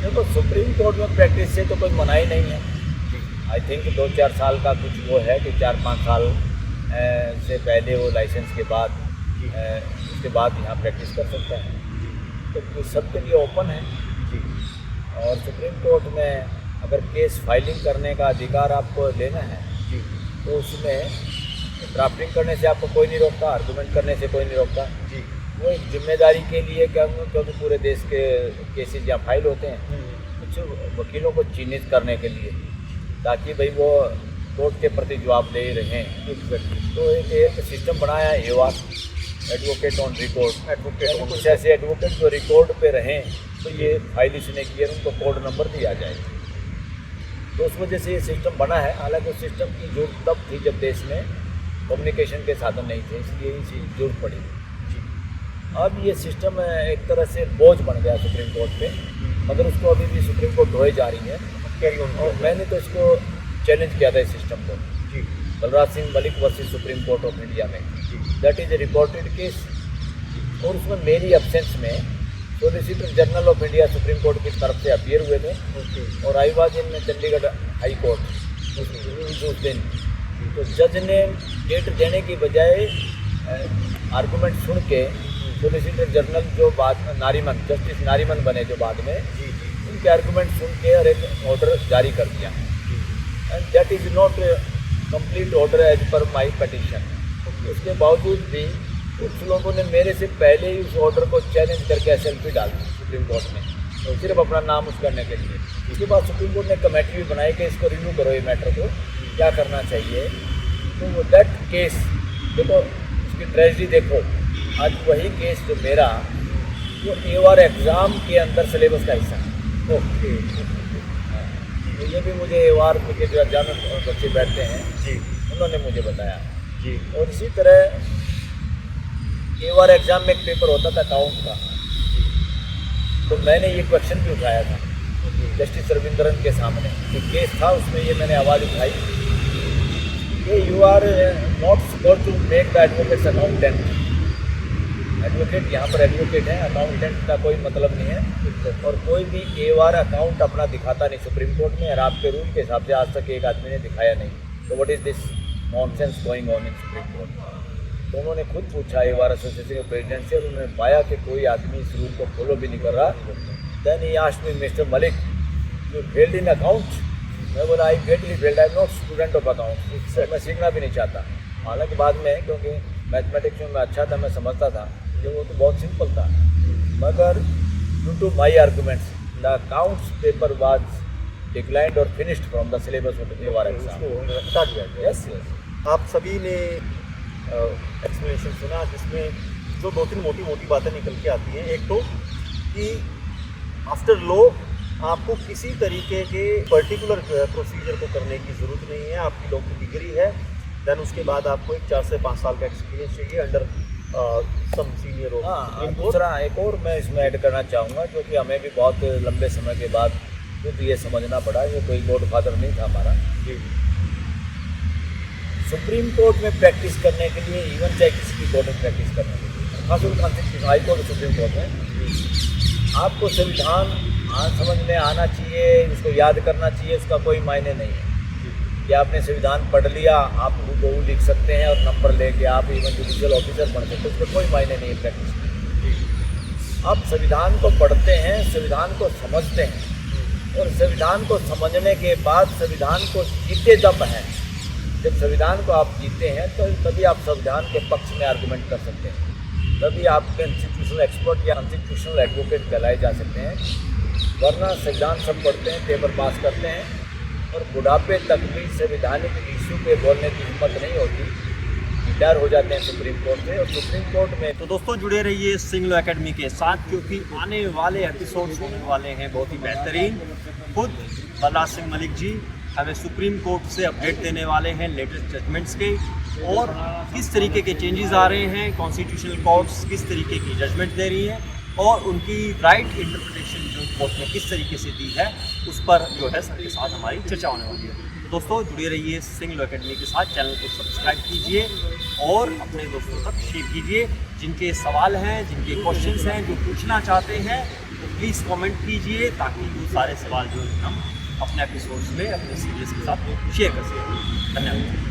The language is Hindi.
देखो सुप्रीम कोर्ट में प्रैक्टिस से तो कोई मनाही नहीं है। आई थिंक 2-4 साल का कुछ वो है कि 4-5 साल से पहले वो लाइसेंस के बाद उसके बाद यहाँ प्रैक्टिस कर सकता है, तो सबके लिए ओपन है जी। और सुप्रीम कोर्ट में अगर केस फाइलिंग करने का अधिकार आपको लेना है जी, तो उसमें ड्राफ्टिंग करने से आपको कोई नहीं रोकता, आर्गूमेंट करने से कोई नहीं रोकता जी। वो एक जिम्मेदारी के लिए क्योंकि पूरे देश के केसेस यहाँ फाइल होते हैं, कुछ वकीलों को चिन्हित करने के लिए, ताकि भाई वो कोर्ट के प्रति जवाब दे रहें। तो एक सिस्टम बनाया है एवार, एडवोकेट ऑन रिकॉर्ड। कुछ ऐसे एडवोकेट जो रिकॉर्ड पे रहें, तो ये फाइल इसने किया, उनको कोड नंबर दिया जाए। तो उस वजह से ये सिस्टम बना है। हालांकि उस सिस्टम की जरूरत तब थी जब देश में कम्युनिकेशन के साधन नहीं थे, इसलिए इसी जरूरत पड़ी जी। अब ये सिस्टम एक तरह से बोझ बन गया सुप्रीम कोर्ट पे, मगर उसको अभी भी सुप्रीम कोर्ट ढोए जा रही है। और मैंने तो इसको चैलेंज किया था इस सिस्टम को जी, Balraj Singh Malik versus Supreme Court of India में जी। That is a reported case, और उसमें मेरी एब्सेंस में solicitor general of India Supreme Court की तरफ से अपीयर हुए थे, और I was in Chandigarh High Court उस दिन। तो जज ने डेट देने की बजाय आर्गूमेंट सुन के सॉलिसिटर जनरल जो बाद नारीमन, जस्टिस नारीमन बने जो बाद में, उनके आर्गूमेंट सुन के और एक ऑर्डर जारी कर दिया। And that is not complete order as per my petition. उसके बावजूद भी कुछ लोगों ने मेरे से पहले ही उस ऑर्डर को चैलेंज करके SLP डाल दी सुप्रीम कोर्ट में, तो सिर्फ अपना नाम उस करने के लिए। उसके बाद सुप्रीम कोर्ट ने कमेटी भी बनाई कि इसको रिव्यू करो, ये मैटर को क्या करना चाहिए। तो दैट केस देखो, उसकी ट्रेजेडी देखो, आज वही केस जो मेरा, वो AOR एग्ज़ाम के अंदर सिलेबस का हिस्सा है। ओके, तो ये भी मुझे AOR के जो एग्जाम में बच्चे बैठते हैं जी, उन्होंने मुझे बताया जी। और इसी तरह AOR एग्ज़ाम में एक पेपर होता था अकाउंट का, तो मैंने ये क्वेश्चन भी उठाया था जस्टिस रविंद्रन के सामने। जो केस था उसमें ये मैंने आवाज़ उठाई कि you are not suppose to make the advocates accountant. Advocate यहाँ पर एडवोकेट है, अकाउंटेंट का कोई मतलब नहीं है। और कोई भी AOR अकाउंट अपना दिखाता नहीं सुप्रीम कोर्ट में, और आपके रूल के हिसाब से आज तक एक आदमी ने दिखाया नहीं। तो what is this nonsense going on in supreme court. तो उन्होंने खुद पूछा AOR एसोसिएशन के प्रेसिडेंट से, और उन्होंने पाया कि कोई आदमी इस रूल को फॉलो भी नहीं कर रहा। Then he asked me, Mister Malik, you failed in account? मैं बोला, I greatly failed, I am not student of account. मैं सीखना भी नहीं चाहता। हालांकि बाद में क्योंकि मैथमेटिक्स में मैं अच्छा था, मैं समझता था जो वो तो बहुत सिंपल था, मगर due to my arguments the accounts paper was declined और finished from the syllabus of AOR exam. हटा दिया गया। यस, आप सभी ने एक्सप्लेनेशन सुना, जिसमें जो 2-3 मोटी बातें निकल के आती हैं। एक तो कि आफ्टर लॉ आपको किसी तरीके के पर्टिकुलर प्रोसीजर को करने की ज़रूरत नहीं है। आपकी लॉ की डिग्री है, देन उसके बाद आपको एक 4 से 5 साल का एक्सपीरियंस चाहिए अंडर सम सीनियर। हाँ, दूसरा एक और मैं इसमें ऐड करना चाहूँगा, जो कि हमें भी बहुत लंबे समय के बाद खुद ये समझना पड़ा, ये कोई गॉड फादर नहीं था हमारा जी। सुप्रीम कोर्ट में प्रैक्टिस करने के लिए, इवन चाहे किसी भी कोर्ट में प्रैक्टिस करने के लिए, खासतौर हाई कोर्ट और सुप्रीम कोर्ट में, आपको संविधान समझ में आना चाहिए, उसको याद करना चाहिए। उसका कोई मायने नहीं है कि आपने संविधान पढ़ लिया, आप वो लिख सकते हैं और नंबर लेके आप इवन जुडिशियल ऑफिसर बन सकते हैं, उसका कोई मायने नहीं है प्रैक्टिस में। आप संविधान को पढ़ते हैं, संविधान को समझते हैं, और संविधान को समझने के बाद संविधान को जीते जब हैं। जब संविधान को आप जीते हैं तो तभी आप संविधान के पक्ष में आर्गूमेंट कर सकते हैं, तभी आप कॉन्स्टिट्यूशनल एक्सपर्ट या कॉन्स्टिट्यूशनल एडवोकेट कहलाए जा सकते हैं। वरना संविधान सब पढ़ते हैं, पेपर पास करते हैं, और बुढ़ापे तक भी संवैधानिक इशू पे बोलने की हिम्मत नहीं होती, रिटायर हो जाते हैं सुप्रीम कोर्ट से। और सुप्रीम कोर्ट में तो दोस्तों जुड़े रहिए सिंह लॉ एकेडमी के साथ, क्योंकि आने वाले एपिसोड्स होने वाले हैं बहुत ही बेहतरीन। खुद बलराज सिंह मलिक जी हमें सुप्रीम कोर्ट से अपडेट देने वाले हैं लेटेस्ट जजमेंट्स के, और किस तरीके के चेंजेस आ रहे हैं, कॉन्स्टिट्यूशनल कोर्ट्स किस तरीके की जजमेंट दे रही हैं, और उनकी राइट इंटरप्रिटेशन जो कोर्ट ने किस तरीके से दी है, उस पर जो है सबके साथ हमारी चर्चा होने वाली है। तो दोस्तों जुड़े रहिए सिंह लॉ एकेडमी के साथ, चैनल को सब्सक्राइब कीजिए और अपने दोस्तों तक शेयर कीजिए। जिनके सवाल हैं, जिनके क्वेश्चंस हैं, जो पूछना चाहते हैं, प्लीज़ कमेंट कीजिए ताकि वो सारे सवाल जो हैं हम अपने एपिसोड्स में अपने सीरीज़ के साथ शेयर कर सकें। धन्यवाद।